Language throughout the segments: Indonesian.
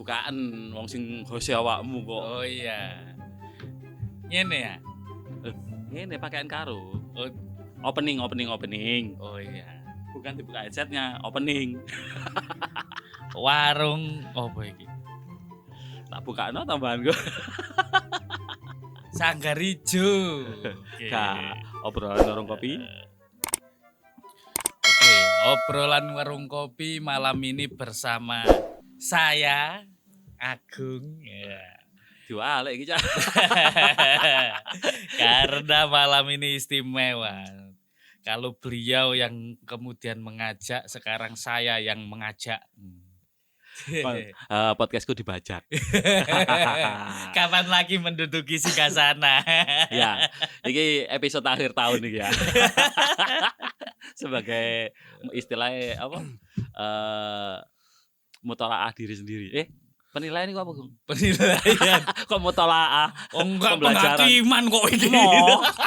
bukaan wong sing host awakmu kok. Oh iya. Ngene ya. Ngene pakaian karo. Oh, Opening. oh iya. Bukan dibuka headsetnya, opening. Warung apa iki? Tak bukano tambahan gue. Sanggar Ijo. Oke. Kak, obrolan warung kopi. Oke, obrolan warung kopi malam ini bersama saya Agung. Ya. Diwalek iki, Cak. Karena malam ini istimewa. Kalau beliau yang kemudian mengajak, sekarang saya yang mengajak. Podcastku dibajak. Kapan lagi menduduki Singasana? Ya, ini episode akhir tahun nih ya. Sebagai istilahnya apa? Mutolaah diri sendiri. Penilaian itu apa, Gung? Penilaian. Kok mutolaah? Oh enggak, Pembelajaran. penghakiman kok ini.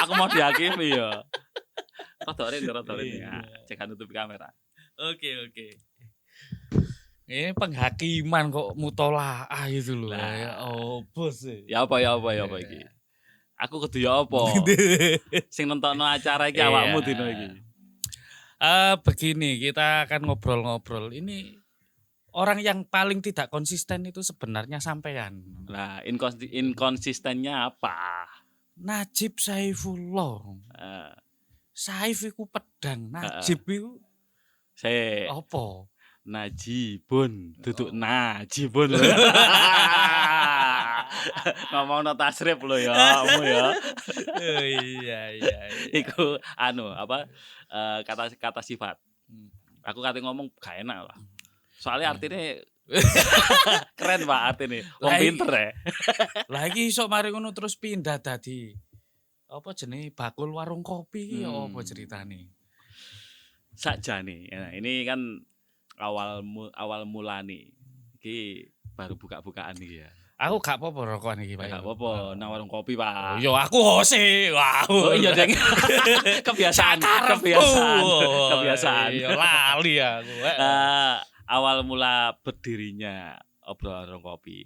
Aku mau dihakimi ya. Rotorin ya. Cek nutup kamera. Oke. Ini penghakiman kok mutolaah gitu loh. Nah. Ya bos. Ya apa iki? Aku kudu ya apa? Sing nontonno acara iki Iya. awakmu dino iki. Begini, kita akan ngobrol-ngobrol. Ini orang yang paling tidak konsisten itu sebenarnya sampean. Nah, inkonsistennya apa? Najib Saifullah. Eh, Saif iku pedang, Najib iku apa? Najibun, duduk Najibun. Ngomong tasrif lo ya, kamu ya. Oh, iya. Iku kata sifat. Aku kate ngomong gak enak lah. Soalnya artinya keren Pak artinya. Wong pinter ya. Lah iki iso mari ngono terus pindah dadi apa jenenge bakul warung kopi ya apa ceritane? Sakjane. Nah, ini kan awal mula nih. Iki baru buka-bukaan nih ya. Aku gak apa-apa rokokan iki, Pak. Gak apa-apa, nang warung kopi, Pak. Yo aku hose. Wow. Oh iya, Deng. Kebiasaan. Yo lali aku. Awal mula berdirinya obrolan warung kopi.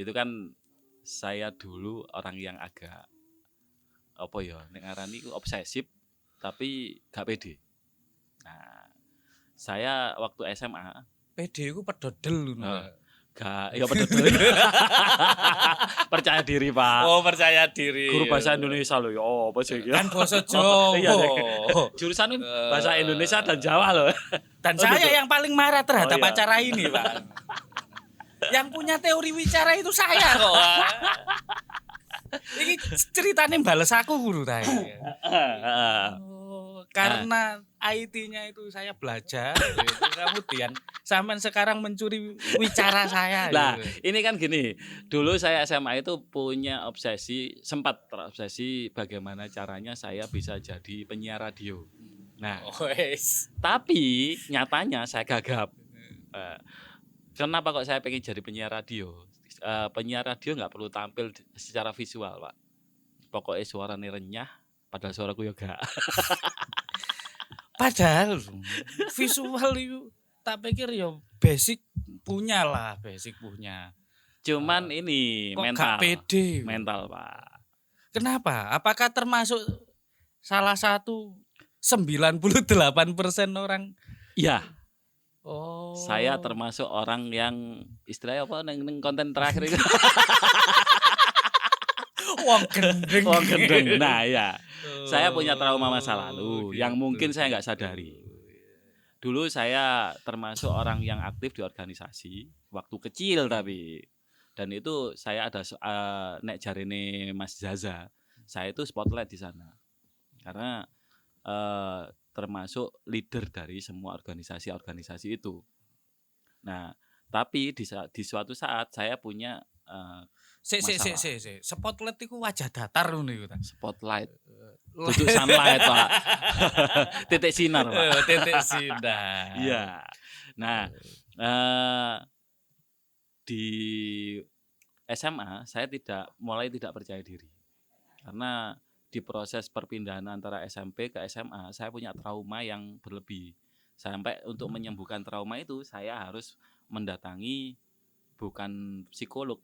Itu kan saya dulu orang yang agak apa ya, nek ngarani ku obsesif tapi gak pede. Nah, saya waktu SMA PD ku pedodel ngono. Gak, ya betul. Percaya diri, Pak. Oh, percaya diri. Guru bahasa Indonesia loh. Ya, apa sih? Kan bahasa Jawa. Iya, jurusan bahasa Indonesia dan Jawa loh. Dan saya yang paling marah terhadap iya. acara ini, Pak. Yang punya teori wicara itu saya kok. Ini ceritanya bales aku guru tadi. Karena IT-nya itu saya belajar gitu. Kemudian sampean sekarang mencuri wicara saya. Nah, gitu. ini kan gini. Dulu saya SMA itu punya sempat terobsesi bagaimana caranya saya bisa jadi penyiar radio. Nah, tapi nyatanya saya gagap. Kenapa kok saya pengen jadi penyiar radio? Penyiar radio nggak perlu tampil secara visual, Pak. Pokoknya suaranya renyah, padahal suaraku ya gak. Padahal visual itu tak pikir ya basic punya. Cuman ini kok mental. gak pede. Mental, Pak. Kenapa? Apakah termasuk salah satu 98% orang? Iya. Oh. Saya termasuk orang yang istilahnya apa neng konten terakhir itu. Wong gendeng. Nah, ya. Saya punya trauma masa lalu gitu. yang mungkin saya nggak sadari. Dulu saya termasuk orang yang aktif di organisasi waktu kecil tapi dan itu saya ada nek jarine Mas Zaza. Saya itu spotlight di sana. Karena termasuk leader dari semua organisasi itu. Nah, tapi di suatu saat saya punya Spotlight itu wajah datar ngono iku ta. Spotlight. Duduk sunlight, Pak. Titik sinar, Pak. Titik sinar. Iya. Nah, di SMA saya mulai tidak percaya diri. Karena di proses perpindahan antara SMP ke SMA, saya punya trauma yang berlebih. Sampai untuk menyembuhkan trauma itu, saya harus mendatangi bukan psikolog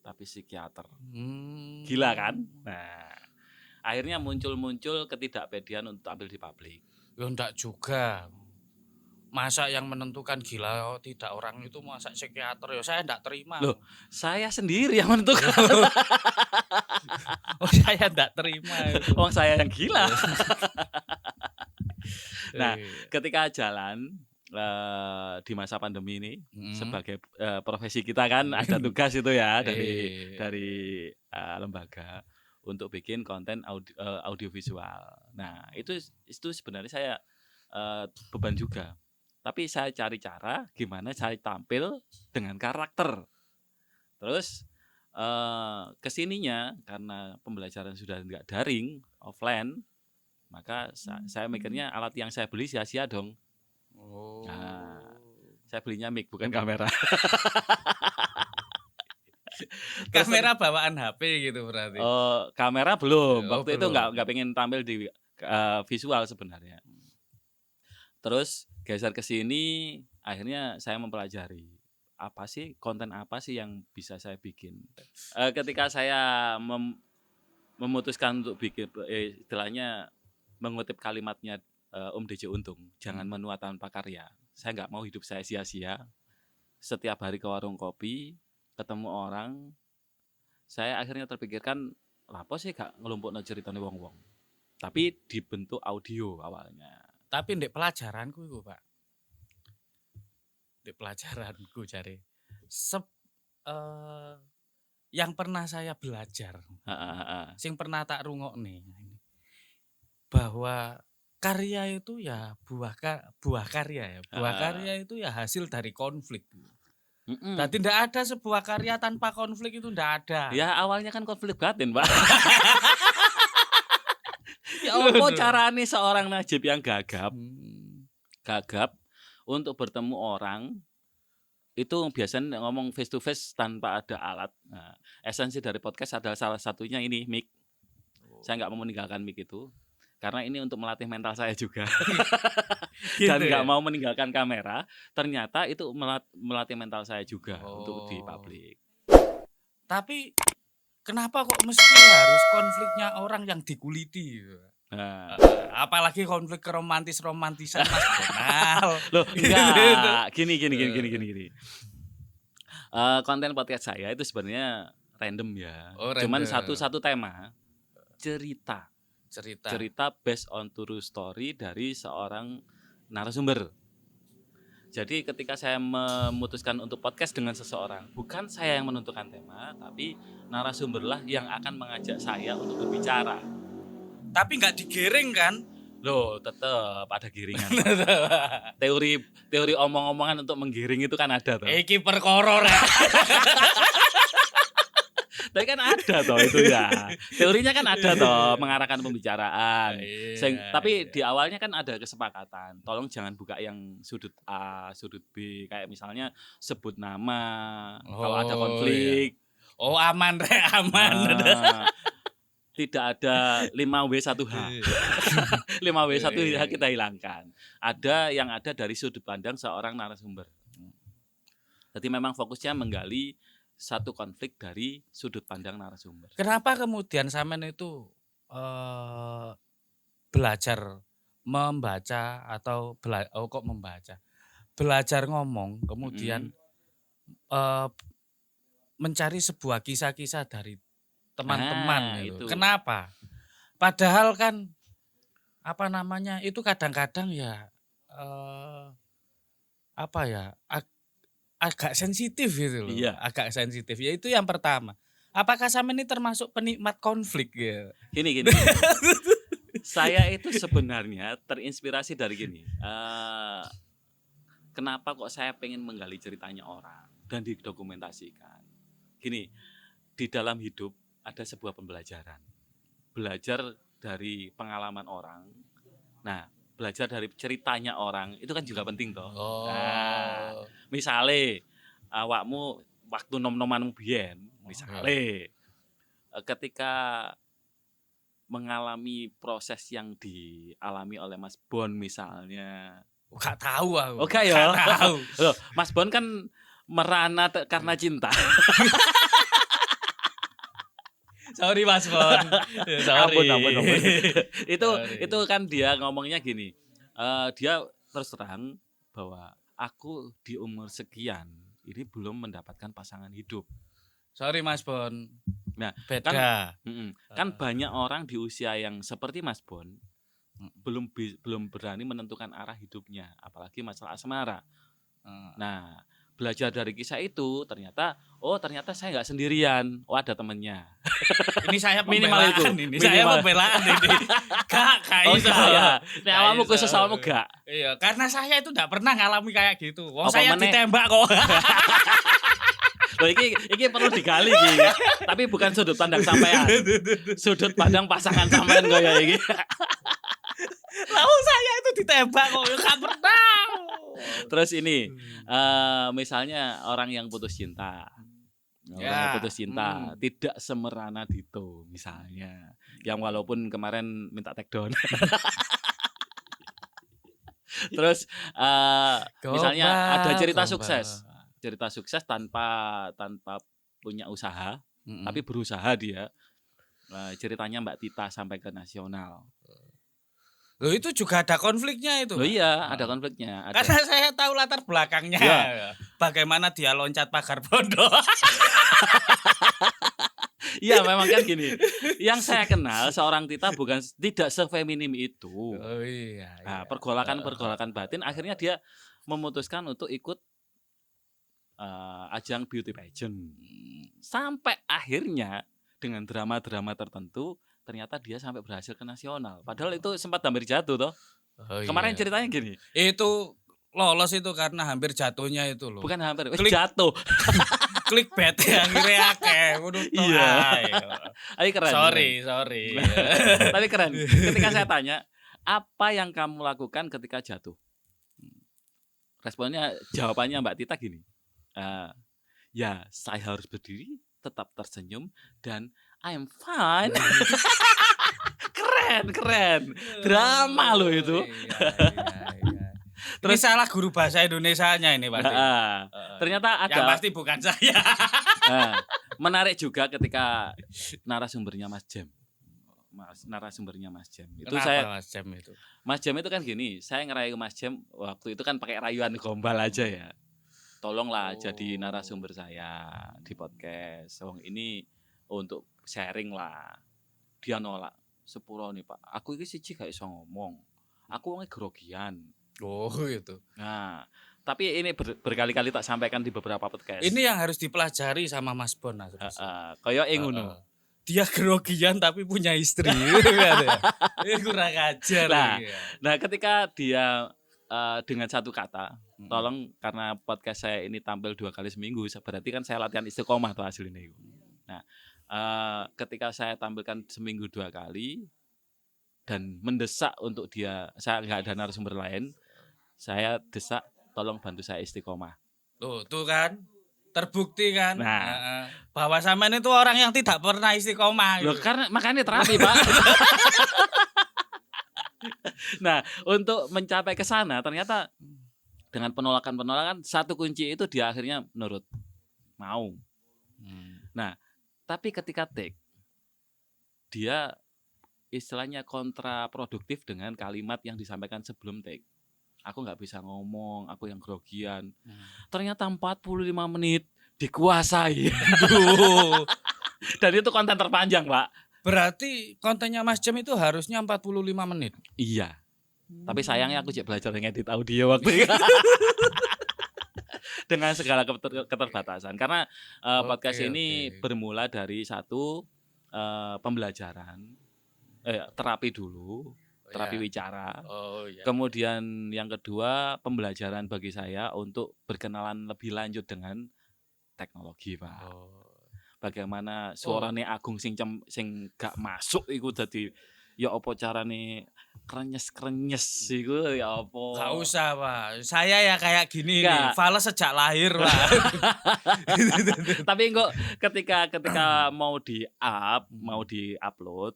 tapi psikiater. Hmm. Gila kan? Nah, akhirnya muncul ketidakpedean untuk tampil di publik. Ya enggak juga. Masa yang menentukan gila tidak orang itu masa psikiater ya saya enggak terima. Loh, saya sendiri yang menentukan. Oh, saya enggak terima itu. Wong saya yang gila. Nah, Iya. ketika jalan di masa pandemi ini Hmm. sebagai profesi kita kan ada tugas itu ya Iya. dari lembaga untuk bikin konten audiovisual. Nah, itu sebenarnya saya beban juga. Tapi saya cari cara gimana saya tampil dengan karakter. Terus kesininya karena pembelajaran sudah nggak daring, offline, maka saya mikirnya alat yang saya beli sia-sia dong. Oh. Nah, saya belinya mic bukan kamera. Kamera bawaan HP gitu berarti. Kamera belum. Oh, Waktu itu belum. nggak pengen tampil di visual sebenarnya. Terus geser ke sini, akhirnya saya mempelajari apa sih konten apa sih yang bisa saya bikin. Ketika saya memutuskan untuk bikin, istilahnya mengutip kalimatnya Om DJ Untung, jangan menua tanpa karya. Saya nggak mau hidup saya sia-sia. Setiap hari ke warung kopi, ketemu orang, saya akhirnya terpikirkan, lapo sih gak ngelumpukno ceritane wong-wong. Tapi dibentuk audio awalnya. Tapi ndek pelajaranku iku, Pak. Ndek pelajaranku cari. Yang pernah saya belajar. Sing pernah tak rungokne bahwa karya itu ya buah karya ya. Buah karya itu ya hasil dari konflik. Berarti tidak ada sebuah karya tanpa konflik itu tidak ada. Ya awalnya kan konflik batin, Pak. Ya apa carane seorang Najib yang gagap untuk bertemu orang itu biasanya ngomong face to face tanpa ada alat. Nah, esensi dari podcast adalah salah satunya ini mic. Saya nggak mau meninggalkan mic itu karena ini untuk melatih mental saya juga. Dan nggak mau meninggalkan kamera. Ternyata itu melatih mental saya juga untuk di publik. Tapi kenapa kok mesti harus konfliknya orang yang dikuliti? Nah, apalagi konflik romantisan Mas Donal. Loh, enggak. Gini. Konten podcast saya itu sebenarnya random ya. Cuman satu tema. Cerita based on true story dari seorang narasumber. Jadi ketika saya memutuskan untuk podcast dengan seseorang, bukan saya yang menentukan tema, tapi narasumberlah yang akan mengajak saya untuk berbicara. Tapi nggak digiring kan? Loh, tetap ada giringan. Teori omong-omongan untuk menggiring itu kan ada toh. Iki perkara ya. Tapi kan ada toh itu ya. Teorinya kan ada toh mengarahkan pembicaraan. Tapi di awalnya kan ada kesepakatan. Tolong jangan buka yang sudut A, sudut B. Kayak misalnya sebut nama kalau ada konflik. Iya. Oh aman. Tidak ada 5W1H. 5W1H kita hilangkan. Ada yang ada dari sudut pandang seorang narasumber. Jadi memang fokusnya menggali satu konflik dari sudut pandang narasumber. Kenapa kemudian sampean itu belajar membaca atau kok membaca? Belajar ngomong kemudian mencari sebuah kisah-kisah dari teman-teman gitu. Kenapa? Padahal kan itu kadang-kadang ya agak sensitif gitu loh. Iya. Agak sensitif. Ya itu yang pertama. Apakah sampean ini termasuk penikmat konflik ya? Gini. Saya itu sebenarnya terinspirasi dari gini. Kenapa kok saya pengen menggali ceritanya orang dan didokumentasikan? Gini, di dalam hidup ada sebuah pembelajaran. Belajar dari pengalaman orang. Nah, belajar dari ceritanya orang itu kan juga penting toh. Nah, misale awakmu waktu nom-nomanmu biyen, misale ketika mengalami proses yang dialami oleh Mas Bon misalnya. Gak tahu aku. Oh gak ya. Gak tahu. Loh, Mas Bon kan merana karena cinta. Sorry Mas Bon. Sorry. Ampun. Sorry. Itu kan dia ngomongnya gini. Dia terus terang bahwa aku di umur sekian ini belum mendapatkan pasangan hidup. Sorry Mas Bon. Nah, beda. Kan banyak orang di usia yang seperti Mas Bon belum berani menentukan arah hidupnya, apalagi masalah asmara. Nah, belajar dari kisah itu ternyata saya nggak sendirian, ada temennya. Ini saya Minimal pembelaan itu. ini. Saya pembelaan ini. Gak iso. Ya. Nek awakmu khusus awakmu gak. Iya, karena saya itu enggak pernah ngalami kayak gitu. Wong Apa saya meneh? ditembak kok. Loh iki perlu digali iki. Tapi bukan sudut pandang sampean. Sudut pandang pasangan sampean kaya iki. Lalu saya itu ditembak kok, gak pernah. Terus ini misalnya orang yang putus cinta. Orang yang putus cinta tidak semerana Dito misalnya. Yang walaupun kemarin minta take down. Terus misalnya ada cerita sukses. Cerita sukses tanpa punya usaha, tapi berusaha dia. Ceritanya Mbak Tita sampai ke nasional. Loh itu juga ada konfliknya itu. Loh iya, ada konfliknya. Karena saya tahu latar belakangnya. Ya. Bagaimana dia loncat pagar pondok. Iya memang kan gini. Yang saya kenal seorang Tita tidak sefeminim itu. Oh iya. Nah, pergolakan batin akhirnya dia memutuskan untuk ikut ajang beauty pageant. Sampai akhirnya dengan drama-drama tertentu ternyata dia sampai berhasil ke nasional. Padahal itu sempat hampir jatuh toh. Oh, Kemarin iya. ceritanya gini. Itu lolos itu karena hampir jatuhnya itu loh. Bukan hampir, Oh. jatuh. Clickbait yang akhirnya akeh. Iya. Ayo keren. Sorry. Tapi keren. Ketika saya tanya, apa yang kamu lakukan ketika jatuh? Jawabannya Mbak Tita gini. Ya, saya harus berdiri, tetap tersenyum, dan I'm fine. Keren. Drama loh itu. Iya. Terus salah guru bahasa Indonesianya ini pasti. Ternyata ada. Yang pasti bukan saya. Menarik juga ketika narasumbernya Mas Jam. Itu Kenapa Mas Jam itu? Mas Jam itu kan gini, saya ngerayu Mas Jam waktu itu kan pakai rayuan gombal aja ya. Tolonglah jadi narasumber saya di podcast. Ini untuk sharing lah. Dia nolak. Sepuro nih Pak. Aku ini siji gak iso ngomong. Aku wongnya grogian. Oh gitu. Nah, tapi ini berkali-kali tak sampaikan di beberapa podcast. Ini yang harus dipelajari sama Mas Bon. Kayak ngono. Dia grogian tapi punya istri. Ini kurang ajar. Nah, ketika dia dengan satu kata, tolong karena podcast saya ini tampil 2 kali seminggu, berarti kan saya latihan istiqomah tuh hasilnya itu. Nah, ketika saya tampilkan seminggu 2 kali dan mendesak untuk dia, saya nggak ada narasumber lain, saya desak tolong bantu saya istiqomah. Tuh kan terbukti kan. Nah, bahwa sampean itu orang yang tidak pernah istiqomah. Loh, karena makanya terapi Pak. Nah, untuk mencapai ke sana ternyata dengan penolakan satu kunci itu dia akhirnya nurut, mau. Nah, tapi ketika take dia istilahnya kontraproduktif dengan kalimat yang disampaikan sebelum take. Aku nggak bisa ngomong, aku yang grogian. Ternyata 45 menit dikuasai. Dan itu konten terpanjang, Pak. Berarti kontennya Mas Jam itu harusnya 45 menit. Iya. Tapi sayangnya aku cek belajar ngedit audio waktu itu. Dengan segala keterbatasan. Karena podcast ini bermula dari satu pembelajaran, terapi dulu, terapi wicara. Kemudian yang kedua pembelajaran bagi saya untuk berkenalan lebih lanjut dengan teknologi, Pak. Bagaimana suarane Agung sing gak masuk iku dadi ya apa carane krenyes iku ya apa. Gak usah, Pak. Saya ya kayak gini nih, fales sejak lahir, Pak. Tapi kok ketika mau di-upload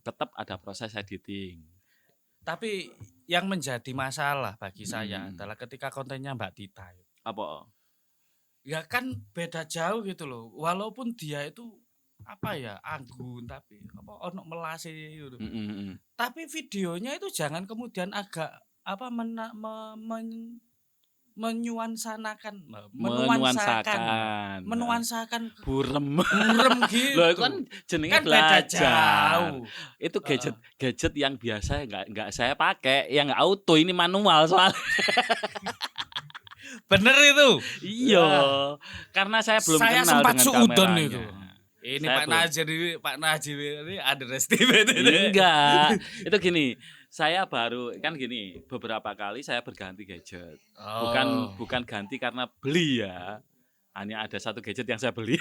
tetap ada proses editing. Tapi yang menjadi masalah bagi saya adalah ketika kontennya Mbak Tita. Apa? Ya kan beda jauh gitu loh. Walaupun dia itu apa ya anggun tapi apa ono melase gitu. Tapi videonya itu jangan kemudian agak apa menuansakan burem gitu. Loh, itu kan jenenge Kan beda belajar. jauh. Itu gadget yang biasa nggak saya pakai, yang auto, ini manual soalnya. Bener itu. Iya, karena saya belum Saya kenal sempat dengan suudon kameranya. itu. Ini Saya Pak Najib ini underestimate ini. Enggak, itu gini. Saya baru kan gini, beberapa kali saya berganti gadget. Bukan ganti karena beli ya. Hanya ada satu gadget yang saya beli.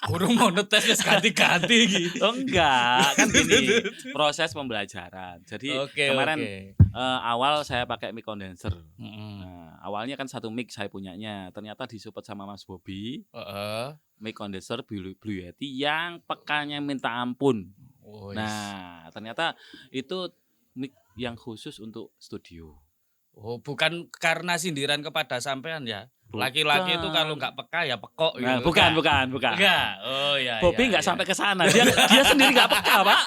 Kurang mau ngetes ganti-ganti gitu. Oh, enggak, kan gini, proses pembelajaran. Jadi kemarin awal saya pakai mic condenser. Nah, awalnya kan satu mic saya punyanya, ternyata disupport sama Mas Bobby. Mic condenser Blue Yeti yang pekanya minta ampun. Nah, ternyata itu mic yang khusus untuk studio. Oh, bukan karena sindiran kepada sampean ya. Laki-laki itu kalau nggak peka ya pekok gitu. Nah, bukan. Enggak. Oh iya. Bobby nggak sampai ke sana. Dia sendiri nggak peka, Pak.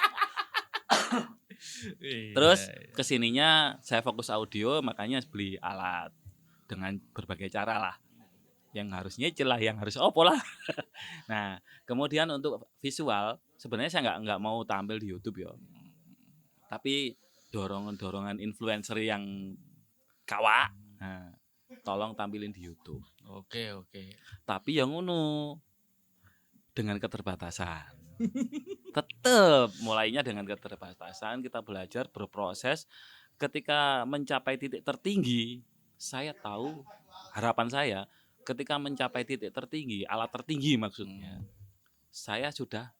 Terus kesininya saya fokus audio, makanya beli alat dengan berbagai cara lah. Yang harus nyicil lah, yang harus opo lah. Nah, kemudian untuk visual sebenarnya saya nggak mau tampil di YouTube ya. Tapi dorongan influencer yang kawa, nah, tolong tampilin di YouTube. Oke. Tapi yang ngono dengan keterbatasan. Tetap mulainya dengan keterbatasan, kita belajar berproses. Ketika mencapai titik tertinggi, saya tahu harapan saya ketika mencapai titik tertinggi, alat tertinggi maksudnya, saya sudah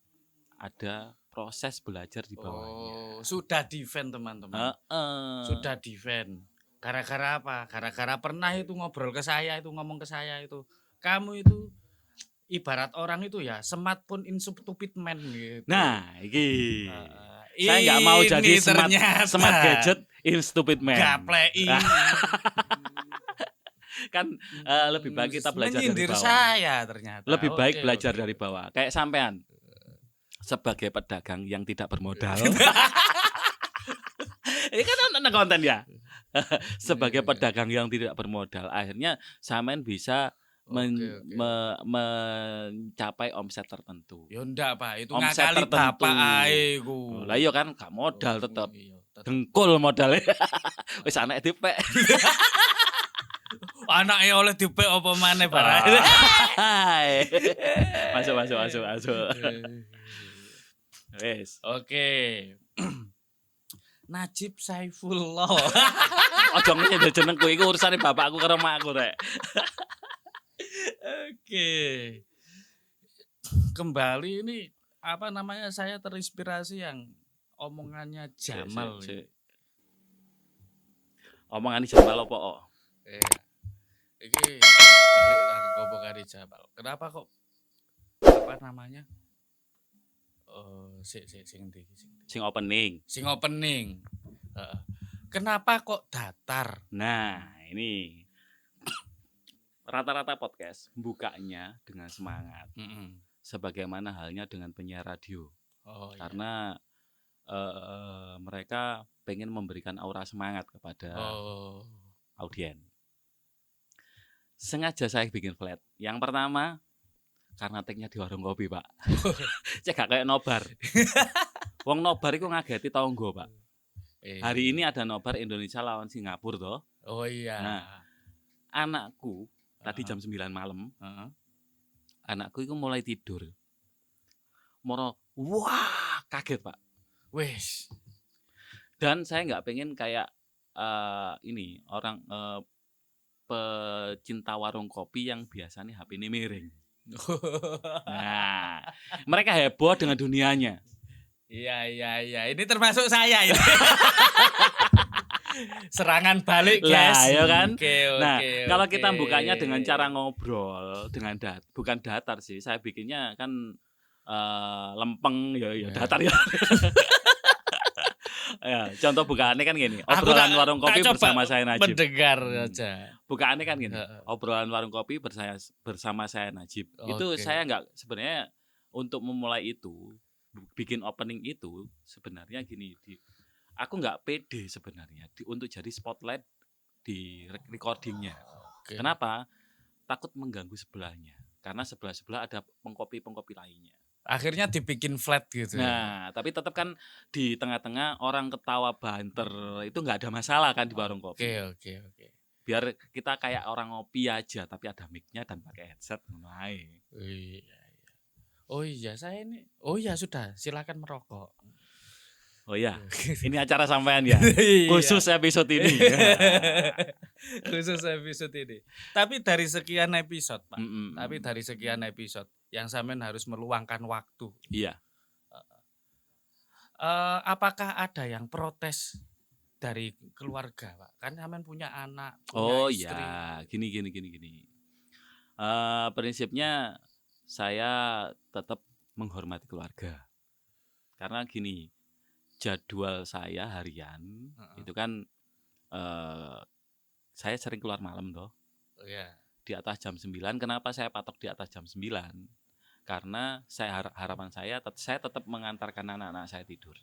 ada proses belajar di bawahnya. Sudah defend teman-teman. Sudah defend. Gara-gara apa? Gara-gara pernah itu ngobrol ke saya, itu ngomong ke saya itu. Kamu itu ibarat orang itu ya, smartphone in stupid man gitu. Nah, iki. Saya nggak mau jadi smart gadget in stupid man. Gaplei. Kan lebih baik kita belajar menyindir dari bawah. Saya ternyata. Lebih baik belajar dari bawah. Kayak sampean. Sebagai pedagang yang tidak bermodal. Ini kan nonton konten ya. Sebagai pedagang yang tidak bermodal, akhirnya sampean bisa mencapai omset tertentu. Ya ndak, Pak, itu omset ngakali tertentu. bapak ae ku. Lah iya kan gak modal tetep. Dengkul modalnya. Wis anak dipek. Anaknya oleh dipek apa maneh barang. Masuk. Wes. Oke. Najib Saifullah. Ojo nyebut jenengku iku urusane bapakku karo makku rek. Oke. Kembali ini apa namanya, saya terinspirasi yang omongannya Jamal. Omongan Jamal apa kok? Iki balik lagi ngomongane Jamal. Kenapa kok apa namanya? Sing opening. Kenapa kok datar? Nah, ini rata-rata podcast bukanya dengan semangat. Sebagaimana halnya dengan penyiar radio. Karena mereka pengen memberikan aura semangat kepada audien. Sengaja saya bikin flat. Yang pertama, karena take-nya di warung kopi, Pak. Cek gak kayak nobar. Wong nobar iku ngageti tonggo, Pak. Hari ini ada nobar Indonesia lawan Singapura toh. Oh iya. Nah, anakku tadi jam 9 malam. Anakku itu mulai tidur. Moro, wah, kaget, Pak. Wes. Dan saya nggak pengen kayak ini orang pecinta warung kopi yang biasanya HP ini miring. Nah, mereka heboh dengan dunianya. Iya. Ini termasuk saya ini. Serangan balik, guys. Lah, ya kan? Kalau kita oke. bukanya dengan cara ngobrol, dengan bukan datar sih. Saya bikinnya kan lempeng ya datar ya. Ya, contoh bukaannya kan gini, Aku obrolan tak- warung kopi tak coba bersama saya Najib. mendengar aja. Bukaannya kan gini, Heeh. obrolan warung kopi bersama saya Najib. Itu Oke. saya nggak sebenarnya untuk memulai itu, bikin opening itu sebenarnya gini, aku nggak pede sebenarnya untuk jadi spotlight di recordingnya. Oke. Kenapa? Takut mengganggu sebelahnya. Karena sebelah ada pengkopi lainnya. Akhirnya dibikin flat gitu. Nah, tapi tetap kan di tengah-tengah orang ketawa banter itu nggak ada masalah kan di warung kopi. Oke. Biar kita kayak orang ngopi aja, tapi ada mic-nya dan pakai headset. Iya. Oh iya, saya ini. Oh iya sudah, silakan merokok. Oh iya, ini acara sampean ya. Iya. Khusus episode ini. Khusus episode ini. Tapi dari sekian episode, Pak. Mm-mm. Tapi dari sekian episode yang sampean harus meluangkan waktu. Iya. Apakah ada yang protes dari keluarga, Pak? Kan sampean punya anak, punya Oh istri. ya, gini. Prinsipnya saya tetap menghormati keluarga. Karena gini, jadwal saya harian itu kan saya sering keluar malam toh. Oh, iya. Di atas jam 9. Kenapa saya patok di atas jam 9? Karena harapan saya tetap mengantarkan anak-anak saya tidur.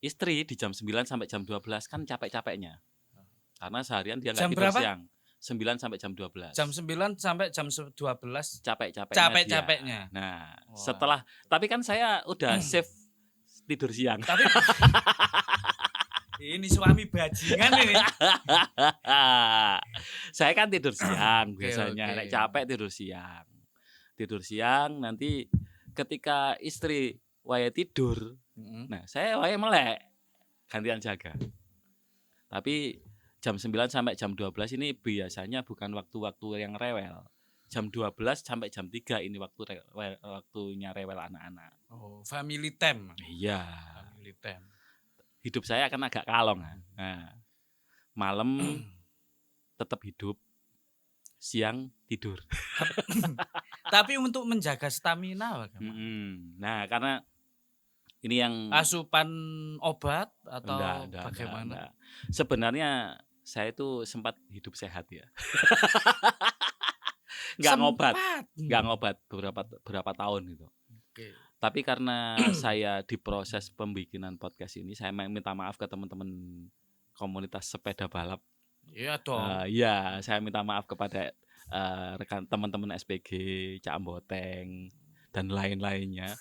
Istri di jam 9 sampai jam 12 kan capek-capeknya. Karena seharian dia nggak tidur siang. 9 sampai jam 12. Jam 9 sampai jam 12 Capek-capeknya. Nah, setelah tapi kan saya udah save tidur siang. Tapi ini suami bajingan ini. Saya kan tidur siang biasanya. Oke. Nek capek tidur siang. Tidur siang nanti ketika istri wae tidur, nah saya wae melek gantian jaga. Tapi jam 9 sampai jam 12 ini biasanya bukan waktu-waktu yang rewel. Jam 12 sampai jam 3 ini waktunya rewel anak-anak. Oh, family time. Iya. Family time. Hidup saya akan agak kalong. Nah, malam tetap hidup, siang tidur. Tapi untuk menjaga stamina bagaimana? Nah, karena ini yang Asupan obat atau enggak, bagaimana? enggak. Sebenarnya saya itu sempat hidup sehat ya. Enggak ngobat berapa tahun gitu. Oke. Tapi karena saya di proses pembikinan podcast ini, saya minta maaf ke teman-teman komunitas sepeda balap. Iya dong. Iya, saya minta maaf kepada rekan teman-teman SPG, Cak Amboteng dan lain-lainnya.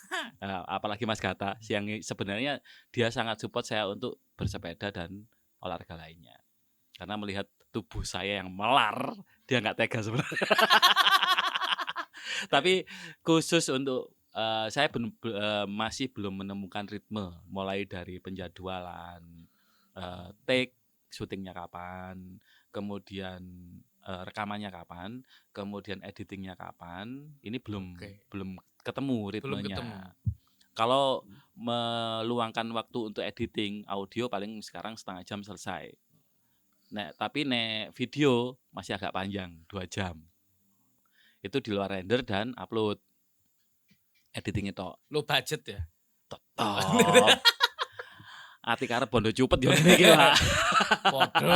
Apalagi Mas Gata, yang sebenarnya dia sangat support saya untuk bersepeda dan olahraga lainnya. Karena melihat tubuh saya yang melar, dia nggak tega sebenarnya. Tapi khusus untuk saya masih belum menemukan ritme, mulai dari penjadwalan, take, syutingnya kapan, kemudian rekamannya kapan, kemudian editingnya kapan, ini belum ketemu ritmenya. Kalau meluangkan waktu untuk editing audio paling sekarang setengah jam selesai. Tapi video masih agak panjang, 2 jam. Itu di luar render dan upload. Editing itu. Lo budget ya? Tetap. Ati karep bondo cupet ya iki, Pak. Podo.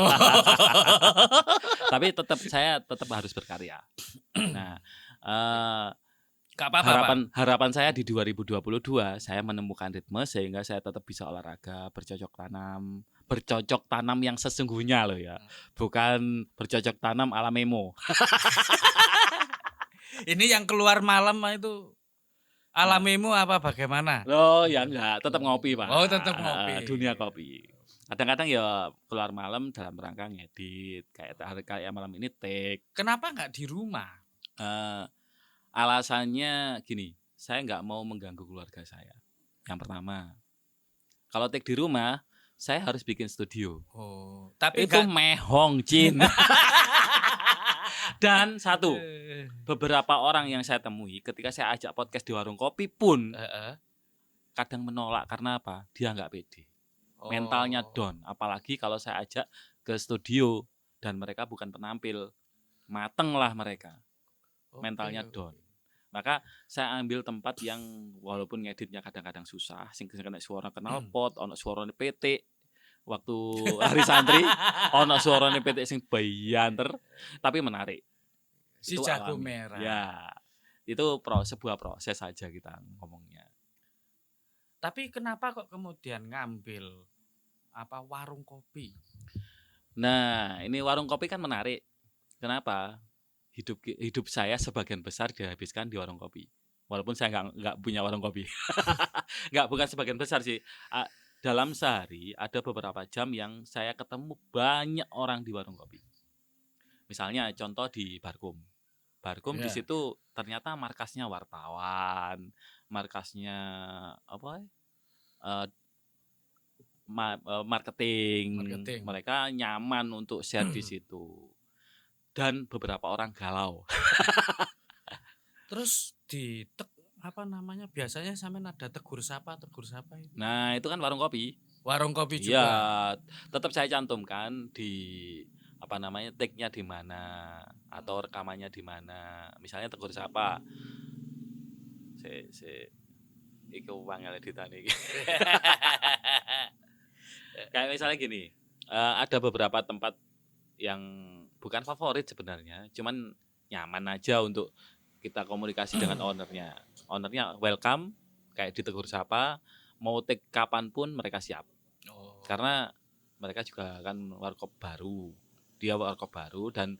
Tapi saya tetap harus berkarya. Nah, harapan saya di 2022 saya menemukan ritme sehingga saya tetap bisa olahraga, bercocok tanam yang sesungguhnya loh ya. Bukan bercocok tanam ala memo. Ini yang keluar malam itu alamimu apa bagaimana? Oh ya enggak, tetap ngopi Pak. Oh tetap ngopi. Dunia kopi. Kadang-kadang ya keluar malam dalam rangka ngedit, kayak malam ini take. Kenapa enggak di rumah? Alasannya gini, saya enggak mau mengganggu keluarga saya. Yang pertama, kalau take di rumah, saya harus bikin studio. Oh, tapi itu mehong Cin. Dan satu, beberapa orang yang saya temui ketika saya ajak podcast di warung kopi pun kadang menolak karena apa? Dia nggak pede, mentalnya down. Apalagi kalau saya ajak ke studio dan mereka bukan penampil, mateng lah mereka, mentalnya down. Maka saya ambil tempat yang walaupun ngeditnya kadang-kadang susah, sing kena suara knalpot, ono suarane PT. Waktu hari santri ono suarane PT sing bayanter tapi menarik. Si Itu jago alami. merah. Ya. Itu sebuah proses saja kita ngomongnya. Tapi kenapa kok kemudian ngambil warung kopi? Nah, ini warung kopi kan menarik. Kenapa? Hidup saya sebagian besar dihabiskan di warung kopi. Walaupun saya nggak punya warung kopi. Bukan sebagian besar sih. Dalam sehari ada beberapa jam yang saya ketemu banyak orang di warung kopi. Misalnya contoh di Barkum. Barkum di situ ternyata markasnya wartawan, markasnya marketing. Mereka nyaman untuk share di situ. Dan beberapa orang galau. Terus biasanya sampean ada tegur sapa itu. Nah, itu kan warung kopi. Warung kopi juga. Iya, tetap saya cantumkan di take-nya di mana atau rekamannya di mana. Misalnya tegur sapa. Iku wangel editane iki. Kayak misalnya gini, ada beberapa tempat yang bukan favorit sebenarnya, cuman nyaman aja untuk kita komunikasi dengan ownernya. Ownernya welcome, kayak ditegur sapa, mau take kapanpun mereka siap. Karena mereka juga kan warkop baru, dia warkop baru dan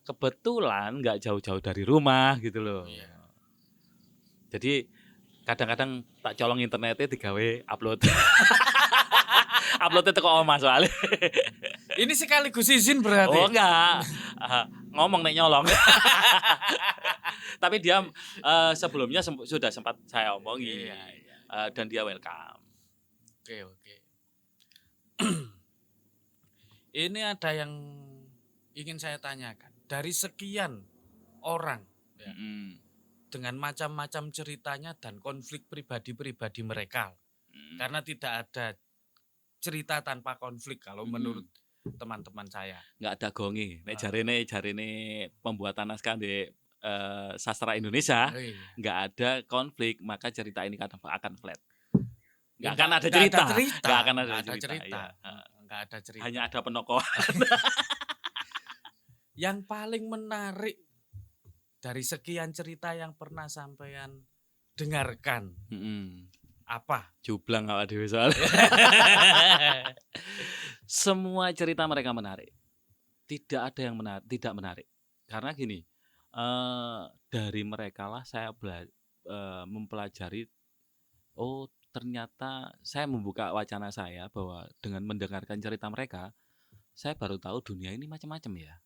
kebetulan nggak jauh-jauh dari rumah gitu loh. Jadi kadang-kadang tak colong internetnya digawe upload. Uploadnya teko omah soalnya. Ini sekaligus izin berarti. Oh enggak. Ngomong nek nyolong. Tapi dia sebelumnya sudah sempat saya omongi. Dan dia welcome. Oke. Ini ada yang ingin saya tanyakan. Dari sekian orang dengan macam-macam ceritanya dan konflik pribadi-pribadi mereka. Karena tidak ada cerita tanpa konflik kalau menurut teman-teman saya. Nggak ada gongi. Nek jarene pembuatan naskah di sastra Indonesia nggak ada konflik, maka cerita ini akan flat. Nggak akan ada cerita. Nggak akan ada cerita. Nggak ada cerita. Hanya ada penokohan. Yang paling menarik dari sekian cerita yang pernah sampean dengarkan apa? Jublang awak dhewe soalnya. Semua cerita mereka menarik. Tidak ada yang tidak menarik. Karena gini, dari mereka lah saya mempelajari. Oh, ternyata saya membuka wacana saya bahwa dengan mendengarkan cerita mereka, saya baru tahu dunia ini macam-macam ya.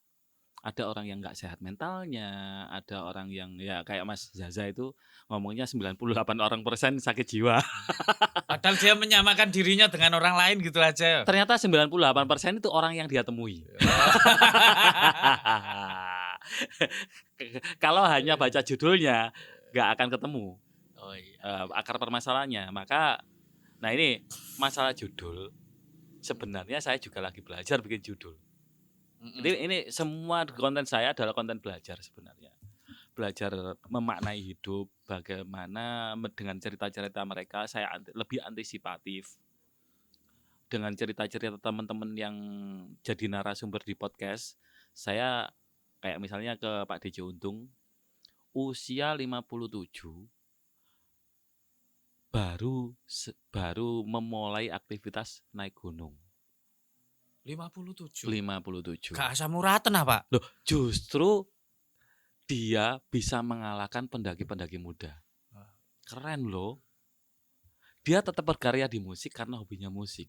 Ada orang yang nggak sehat mentalnya, ada orang yang ya kayak Mas Zaza itu ngomongnya 98% sakit jiwa. Padahal dia menyamakan dirinya dengan orang lain gitu aja. Ternyata 98% itu orang yang dia temui. Kalau hanya baca judulnya nggak akan ketemu akar permasalahannya. Maka, nah ini masalah judul. Sebenarnya saya juga lagi belajar bikin judul. Jadi ini semua konten saya adalah konten belajar sebenarnya. Belajar memaknai hidup, bagaimana dengan cerita-cerita mereka saya lebih antisipatif. Dengan cerita-cerita teman-teman yang jadi narasumber di podcast, saya kayak misalnya ke Pak DJ Untung, usia 57 baru memulai aktivitas naik gunung. 57. Gak asam uraten apa? Loh, justru dia bisa mengalahkan pendaki-pendaki muda. Keren loh. Dia tetap berkarya di musik karena hobinya musik.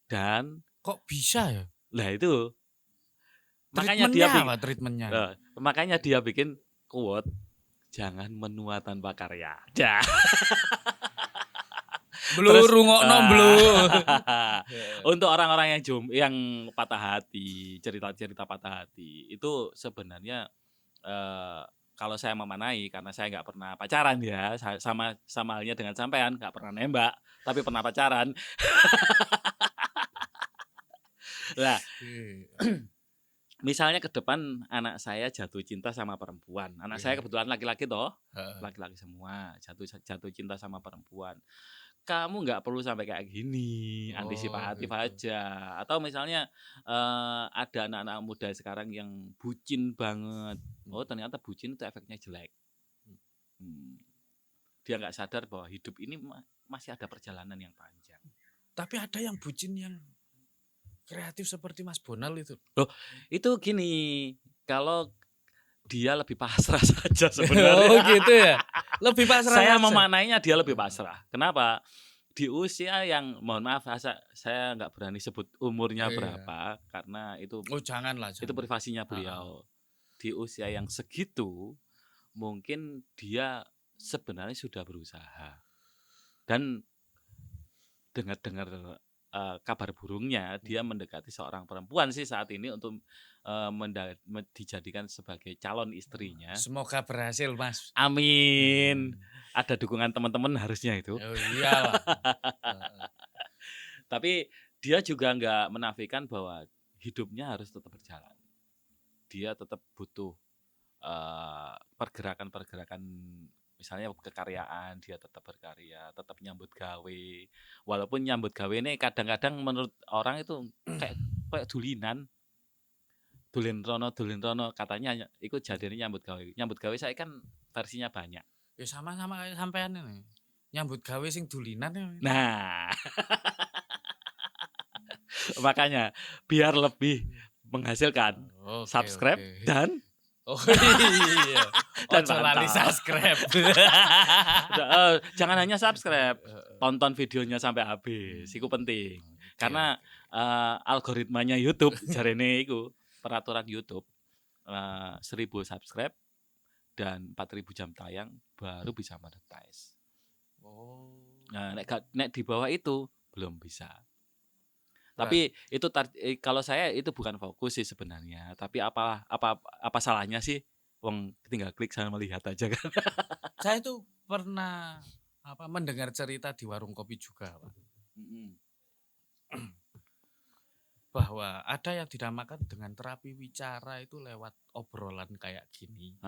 Dan kok bisa ya? Lah itu. Makanya dia bikin quote, jangan menua tanpa karya. Untuk orang-orang yang patah hati, cerita-cerita patah hati itu sebenarnya kalau saya memanai, karena saya nggak pernah pacaran ya, sama halnya dengan sampean, nggak pernah nembak tapi pernah pacaran. Lah misalnya ke depan anak saya jatuh cinta sama perempuan. Anak saya kebetulan laki-laki toh. Laki-laki semua jatuh cinta sama perempuan. Kamu nggak perlu sampai kayak gini, antisipatif gitu. aja. Atau misalnya ada anak-anak muda sekarang yang bucin banget. Oh ternyata bucin itu efeknya jelek. Dia nggak sadar bahwa hidup ini masih ada perjalanan yang panjang. Tapi ada yang bucin yang kreatif seperti Mas Bonal itu. Loh, itu gini, kalau dia lebih pasrah saja sebenarnya. Oh gitu ya. Lebih pasrah. Saya memaknainya dia lebih pasrah. Kenapa? Di usia yang mohon maaf saya nggak berani sebut umurnya berapa karena itu janganlah. Itu privasinya beliau. Di usia yang segitu mungkin dia sebenarnya sudah berusaha. Dan dengar-dengar kabar burungnya dia mendekati seorang perempuan sih saat ini untuk dijadikan sebagai calon istrinya. Semoga berhasil, Mas. Amin. Ada dukungan teman-teman harusnya itu. Oh iyalah. Tapi dia juga nggak menafikan bahwa hidupnya harus tetap berjalan. Dia tetap butuh pergerakan-pergerakan. Misalnya kekaryaan, dia tetap berkarya, tetap nyambut gawe. Walaupun nyambut gawe ini kadang-kadang menurut orang itu kayak dulinan. Dulin rono katanya ikut jadinya nyambut gawe. Nyambut gawe saya kan versinya banyak. Ya sama-sama kayak sampean ini. Nyambut gawe sing dulinan ya. Nah. Makanya biar lebih menghasilkan subscribe dan iya. Dan lali subscribe. Jangan hanya subscribe, tonton videonya sampai habis. Itu penting. Karena algoritmanya YouTube jarene iku peraturan YouTube 1000 subscribe dan 4000 jam tayang baru bisa monetize. Nah, nek di bawah itu belum bisa. Tapi itu kalau saya itu bukan fokus sih sebenarnya. Tapi apa salahnya sih? Wong tinggal klik sama melihat aja kan. Saya itu pernah mendengar cerita di warung kopi juga, Pak. Bahwa ada yang dinamakan dengan terapi wicara itu lewat obrolan kayak gini.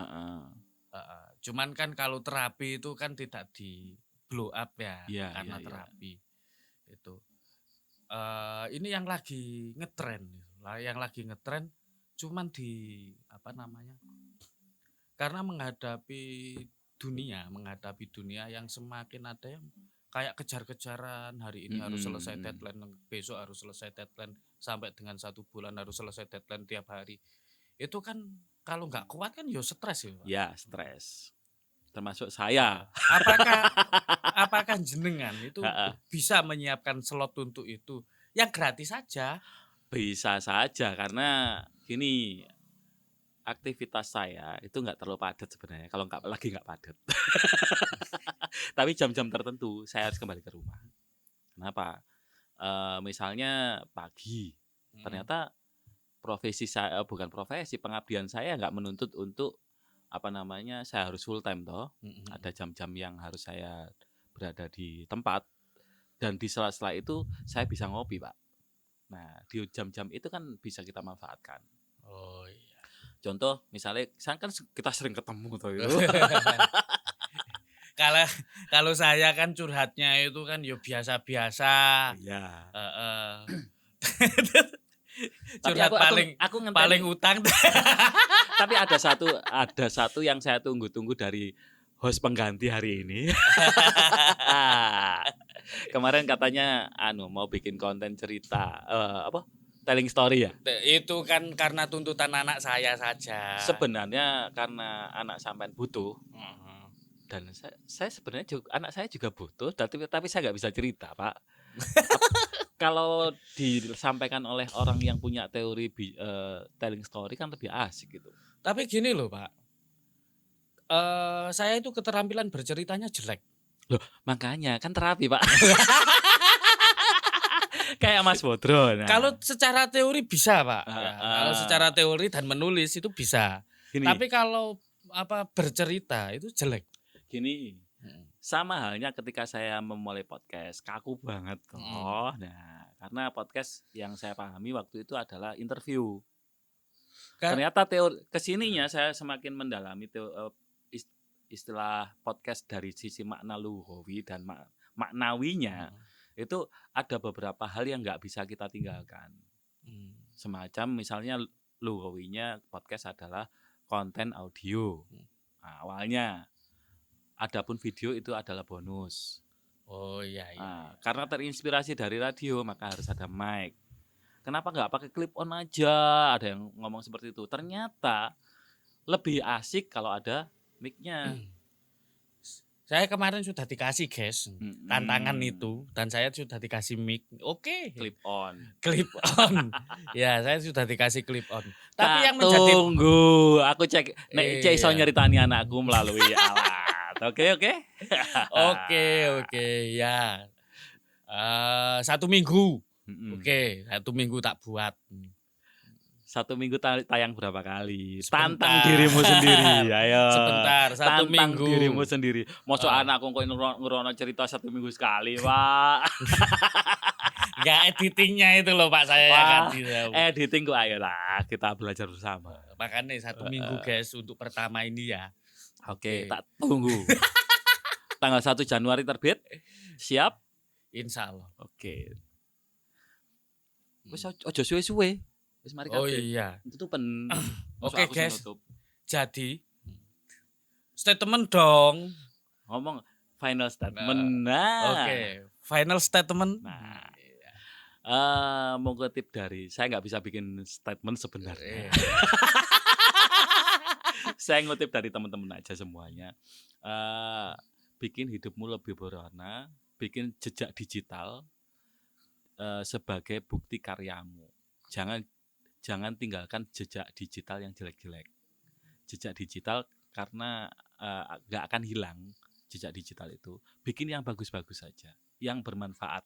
Cuman kan kalau terapi itu kan tidak di blow up ya, karena terapi itu. Ini yang lagi ngetren, cuman di karena menghadapi dunia yang semakin ada yang kayak kejar-kejaran, hari ini harus selesai deadline, besok harus selesai deadline, sampai dengan 1 bulan harus selesai deadline tiap hari. Itu kan kalau nggak kuat kan ya stres ya, Pak. Ya stres. Termasuk saya. Apakah jenengan itu bisa menyiapkan slot untuk itu yang gratis saja? Bisa saja karena gini, aktivitas saya itu nggak terlalu padat sebenarnya. Kalau nggak padat. Tapi jam-jam tertentu saya harus kembali ke rumah. Kenapa? Misalnya pagi, ternyata profesi saya pengabdian saya nggak menuntut untuk saya harus full time toh. Ada jam-jam yang harus saya berada di tempat dan di sela-sela itu saya bisa ngopi, Pak. Nah, di jam-jam itu kan bisa kita manfaatkan. Oh iya. Contoh misalnya kan kita sering ketemu toh itu. Kalau saya kan curhatnya itu kan ya biasa-biasa. Iya. Curhat aku paling utang. Tapi ada satu yang saya tunggu-tunggu dari host pengganti hari ini. Kemarin katanya mau bikin konten cerita telling story ya. Itu kan karena tuntutan anak saya saja. Sebenarnya karena anak sampean butuh. Dan saya sebenarnya anak saya juga butuh, tapi saya nggak bisa cerita, Pak. Kalau disampaikan oleh orang yang punya teori telling story kan lebih asik gitu. Tapi gini loh, Pak. Saya itu keterampilan berceritanya jelek. Loh, makanya kan terapi, Pak. Kayak Mas Bodro. Nah. Kalau secara teori bisa, Pak. Kalau secara teori dan menulis itu bisa. Gini. Tapi kalau bercerita itu jelek. Gini. Sama halnya ketika saya memulai podcast, kaku banget toh. Nah, karena podcast yang saya pahami waktu itu adalah interview. Ternyata teori kesininya saya semakin mendalami istilah podcast dari sisi makna lughawi dan maknawinya. Itu ada beberapa hal yang nggak bisa kita tinggalkan. Semacam misalnya lughawinya podcast adalah konten audio. Nah, awalnya. Adapun video itu adalah bonus. Oh iya. Nah, karena terinspirasi dari radio maka harus ada mic. Kenapa nggak pakai clip on aja? Ada yang ngomong seperti itu. Ternyata lebih asik kalau ada mic-nya. Saya kemarin sudah dikasih guys tantangan itu dan saya sudah dikasih mic. Oke. Clip on. Clip on. Ya, saya sudah dikasih clip on. Tapi Tak yang menjadi tunggu, aku cek nek Iya. iso nyeritani anakku melalui alat. Oke. Oke, ya. 1 minggu. Mm-mm. Oke, 1 minggu tak buat. 1 minggu tayang berapa kali? Sebentar. Tantang dirimu sendiri. Ayo. Sebentar, 1 Tantang minggu. dirimu sendiri. Mosok anakku kok ngerono cerita 1 minggu sekali, Pak. Enggak editingnya itu loh Pak saya yang Wah, ganti. editing kok ayolah kita belajar bersama. Makanya 1 minggu guys untuk pertama ini ya. Oke, tak tunggu. Tanggal 1 Januari terbit. Siap? Insya Allah. Oke. Wis ojo suwe-suwe. Wis mari Oh kabeh. iya. Tutupen. Oke guys. Jadi statement dong. Ngomong final statement. Nah. Oke, final statement. Nah. Mau kutip dari saya nggak bisa bikin statement sebenarnya. Saya ngutip dari teman-teman aja semuanya. Bikin hidupmu lebih berwarna, bikin jejak digital sebagai bukti karyamu. Jangan tinggalkan jejak digital yang jelek-jelek. Jejak digital karena nggak akan hilang jejak digital itu. Bikin yang bagus-bagus saja, yang bermanfaat.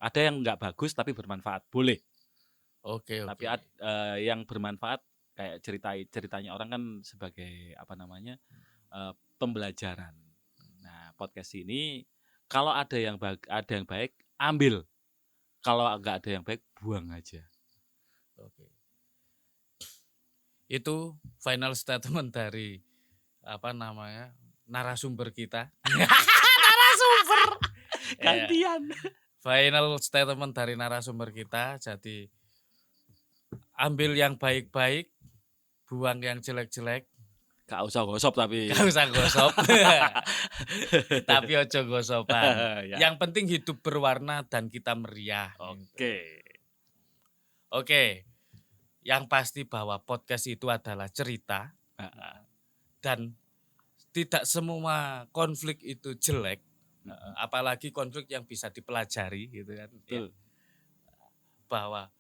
Ada yang nggak bagus tapi bermanfaat, boleh. Oke. Tapi yang bermanfaat kayak ceritanya orang kan sebagai pembelajaran. Nah, podcast ini kalau ada yang baik ambil. Kalau nggak ada yang baik buang aja. Oke. Itu final statement dari narasumber kita. Narasumber. Gantian. Final statement dari narasumber kita. Jadi ambil yang baik-baik, buang yang jelek-jelek. Gak usah gosop tapi. Gak usah gosop. Tapi ojo gosopan. Ya. Yang penting hidup berwarna dan kita meriah. Oke. Yang pasti bahwa podcast itu adalah cerita. Dan tidak semua konflik itu jelek. Apalagi konflik yang bisa dipelajari gitu kan. Betul. Bahwa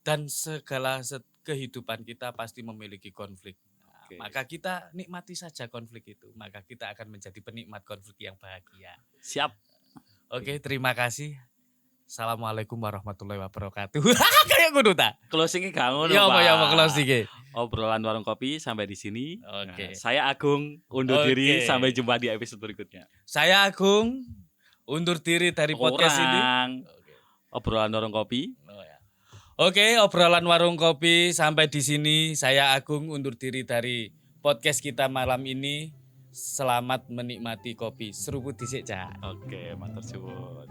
dan segala kehidupan kita pasti memiliki konflik. Maka kita nikmati saja konflik itu. Maka kita akan menjadi penikmat konflik yang bahagia. Siap. Oke, terima kasih. Assalamualaikum warahmatullahi wabarakatuh. Kayak kudu ta. Closing-nya gak ngono, Ya Pak. apa closing-nya. Obrolan warung kopi sampai di sini. Oke. Nah, saya Agung undur diri, sampai jumpa di episode berikutnya. Saya Agung undur diri dari podcast ini. Obrolan warung kopi. Oke, obrolan warung kopi sampai di sini. Saya Agung undur diri dari podcast kita malam ini. Selamat menikmati kopi. Seruput dhisik, Cak. Oke, matur suwun.